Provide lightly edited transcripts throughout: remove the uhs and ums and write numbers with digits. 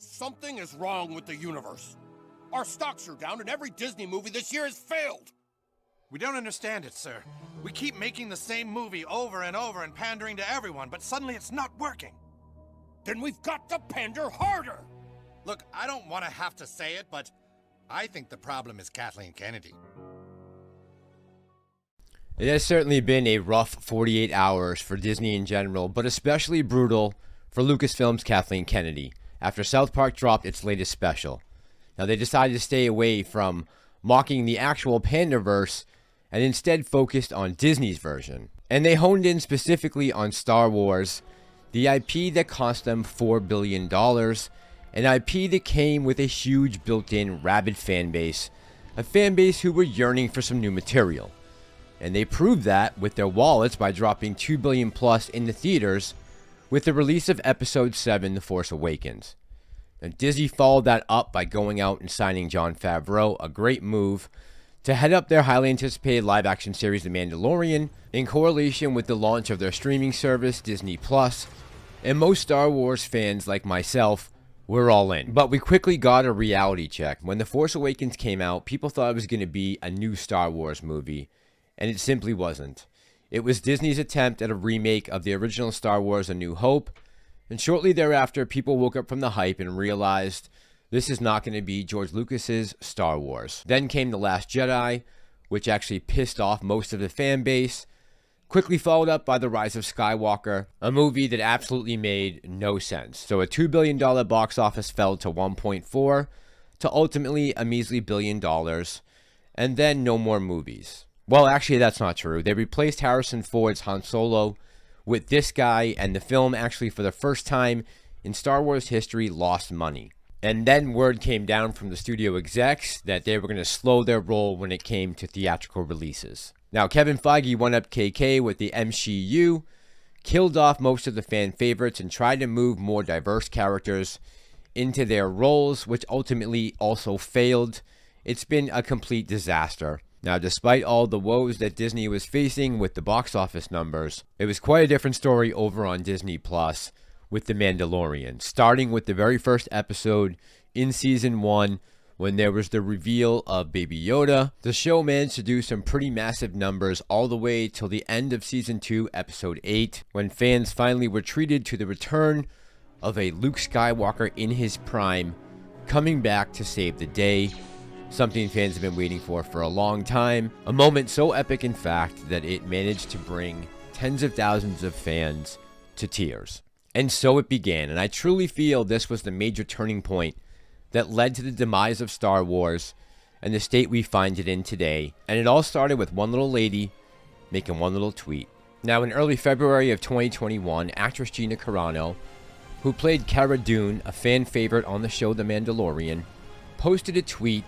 Something is wrong with the universe. Our stocks are down and every Disney movie this year has failed. We don't understand it, sir. We keep making the same movie over and over and pandering to everyone, but suddenly it's not working. Then we've got to pander harder. Look, I don't want to have to say it, but I think the problem is Kathleen Kennedy. It has certainly been a rough 48 hours for Disney in general, but especially brutal for Lucasfilm's Kathleen Kennedy after South Park dropped its latest special. Now, they decided to stay away from mocking the actual Panderverse and instead focused on Disney's version. And they honed in specifically on Star Wars, the IP that cost them $4 billion, an IP that came with a huge built-in rabid fan base, a fan base who were yearning for some new material. And they proved that with their wallets by dropping $2 billion plus in the theaters with the release of Episode 7, The Force Awakens. And Disney followed that up by going out and signing Jon Favreau, a great move, to head up their highly anticipated live-action series The Mandalorian in correlation with the launch of their streaming service, Disney+. And most Star Wars fans like myself were all in. But we quickly got a reality check. When The Force Awakens came out, people thought it was going to be a new Star Wars movie, and it simply wasn't. It was Disney's attempt at a remake of the original Star Wars A New Hope, and shortly thereafter, people woke up from the hype and realized this is not going to be George Lucas's Star Wars. Then came The Last Jedi, which actually pissed off most of the fan base, quickly followed up by The Rise of Skywalker, a movie that absolutely made no sense. So a $2 billion box office fell to 1.4, to ultimately a measly $1 billion, and then no more movies. Well, actually, that's not true. They replaced Harrison Ford's Han Solo with this guy, and the film actually, for the first time in Star Wars history, lost money. And then word came down from the studio execs that they were going to slow their roll when it came to theatrical releases. Now, Kevin Feige went up KK with the MCU, killed off most of the fan favorites, and tried to move more diverse characters into their roles, which ultimately also failed. It's been a complete disaster. Now, despite all the woes that Disney was facing with the box office numbers, it was quite a different story over on Disney Plus with The Mandalorian, starting with the very first episode in Season 1 when there was the reveal of Baby Yoda. The show managed to do some pretty massive numbers all the way till the end of Season 2, Episode 8, when fans finally were treated to the return of a Luke Skywalker in his prime, coming back to save the day. Something fans have been waiting for a long time. A moment so epic, in fact, that it managed to bring tens of thousands of fans to tears. And so it began, and I truly feel this was the major turning point that led to the demise of Star Wars and the state we find it in today. And it all started with one little lady making one little tweet. Now, in early February of 2021, actress GINA CARANO, who played Cara Dune, a fan favorite on the show The Mandalorian, posted a tweet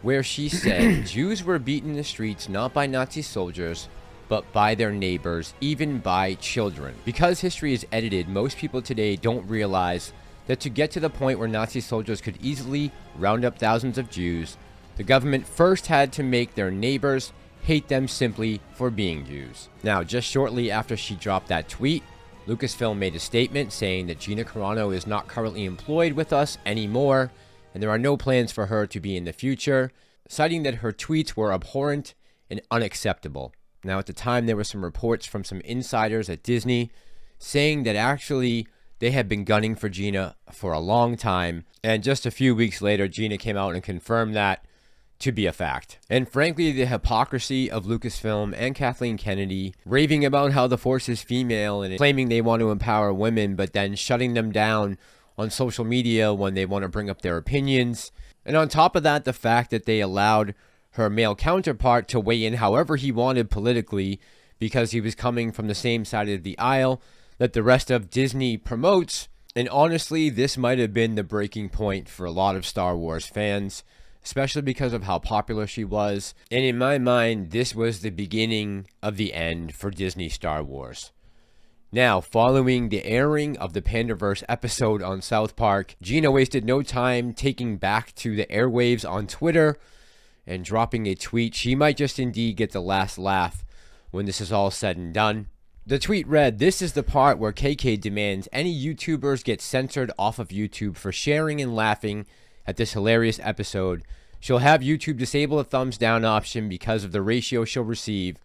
where she said Jews were beaten in the streets not by Nazi soldiers, but by their neighbors, even by children. Because history is edited, most people today don't realize that to get to the point where Nazi soldiers could easily round up thousands of Jews, the government first had to make their neighbors hate them simply for being Jews. Now, just shortly after she dropped that tweet, Lucasfilm made a statement saying that GINA CARANO is not currently employed with us anymore, and there are no plans for her to be in the future, citing that her tweets were abhorrent and unacceptable. Now, at the time, there were some reports from some insiders at Disney saying that actually they had been gunning for GINA for a long time, and just a few weeks later, GINA came out and confirmed that to be a fact. And frankly, the hypocrisy of Lucasfilm and Kathleen Kennedy raving about how the Force is female and claiming they want to empower women, but then shutting them down on social media when they want to bring up their opinions. And on top of that, the fact that they allowed her male counterpart to weigh in however he wanted politically because he was coming from the same side of the aisle that the rest of Disney promotes. And honestly, this might have been the breaking point for a lot of Star Wars fans, especially because of how popular she was. And in my mind, this was the beginning of the end for Disney Star Wars. Now, following the airing of the Panderverse episode on South Park, GINA wasted no time taking back to the airwaves on Twitter and dropping a tweet. She might just indeed get the last laugh when this is all said and done. The tweet read, "This is the part where KK demands any YouTubers get censored off of YouTube for sharing and laughing at this hilarious episode. She'll have YouTube disable the thumbs down option because of the ratio she'll receive.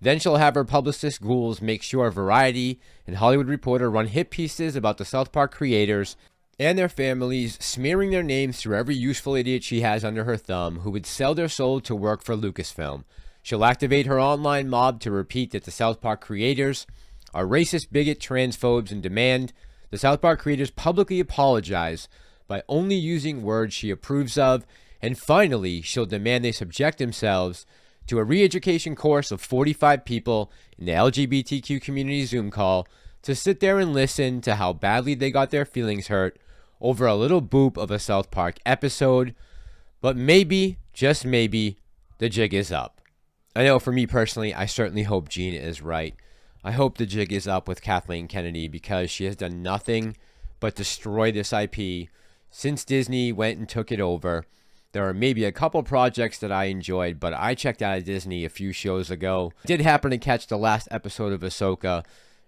Then she'll have her publicist ghouls make sure Variety and Hollywood Reporter run hit pieces about the South Park creators and their families, smearing their names through every useful idiot she has under her thumb who would sell their soul to work for Lucasfilm. She'll activate her online mob to repeat that the South Park creators are racist, bigot, transphobes, and demand the South Park creators publicly apologize by only using words she approves of. And finally, she'll demand they subject themselves to a re-education course of 45 people in the LGBTQ community Zoom call to sit there and listen to how badly they got their feelings hurt over a little boop of a South Park episode. But maybe, just maybe, the jig is up." I know for me personally, I certainly hope Gina is right. I hope the jig is up with Kathleen Kennedy because she has done nothing but destroy this IP since Disney went and took it over. There are maybe a couple projects that I enjoyed, but I checked out of Disney a few shows ago. I did happen to catch the last episode of Ahsoka,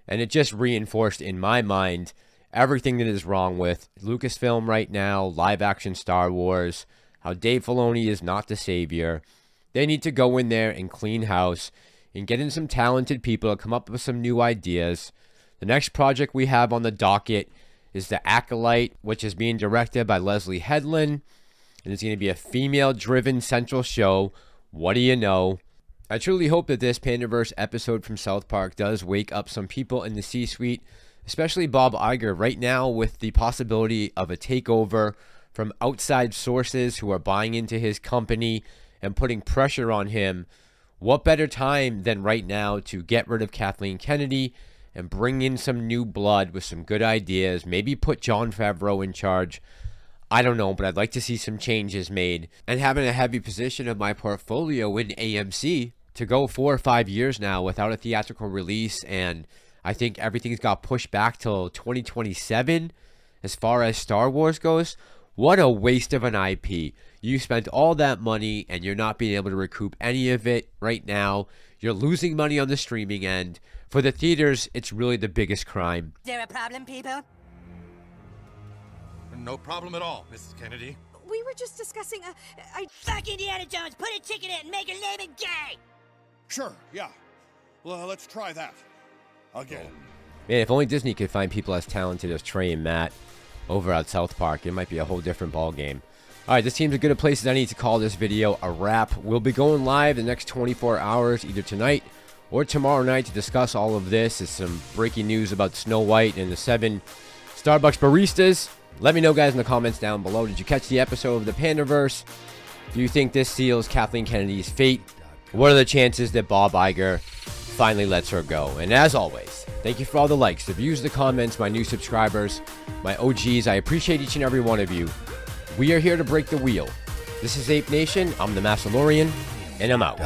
and it just reinforced in my mind everything that is wrong with Lucasfilm right now, live action Star Wars, how Dave Filoni is not the savior. They need to go in there and clean house and get in some talented people to come up with some new ideas. The next project we have on the docket is The Acolyte, which is being directed by Leslie Headland, and it's going to be a female-driven central show. What do you know? I truly hope that this Panderverse episode from South Park does wake up some people in the C-suite, especially Bob Iger right now with the possibility of a takeover from outside sources who are buying into his company and putting pressure on him. What better time than right now to get rid of Kathleen Kennedy and bring in some new blood with some good ideas, maybe put Jon Favreau in charge. I don't know, but I'd like to see some changes made. And having a heavy position of my portfolio in AMC to go 4 or 5 years now without a theatrical release, and I think everything's got pushed back till 2027 as far as Star Wars goes. What a waste of an IP. You spent all that money and you're not being able to recoup any of it right now. You're losing money on the streaming end. For the theaters, it's really the biggest crime. Is there a problem, people? No problem at all, Mrs. Kennedy. We were just discussing Fuck Indiana Jones, put a chicken in it and make her name it gay! Sure, yeah. Well, let's try that. Again. Man, if only Disney could find people as talented as Trey and Matt over at South Park, it might be a whole different ball game. Alright, this seems as good a place as I need to call this video a wrap. We'll be going live the next 24 hours, either tonight or tomorrow night, to discuss all of this. It's some breaking news about Snow White and the 7 Starbucks baristas. Let me know, guys, in the comments down below. Did you catch the episode of the Panderverse? Do you think this seals Kathleen Kennedy's fate? What are the chances that Bob Iger finally lets her go? And as always, thank you for all the likes, the views, the comments, my new subscribers, my OGs. I appreciate each and every one of you. We are here to break the wheel. This is Ape Nation. I'm the Massalorian, and I'm out.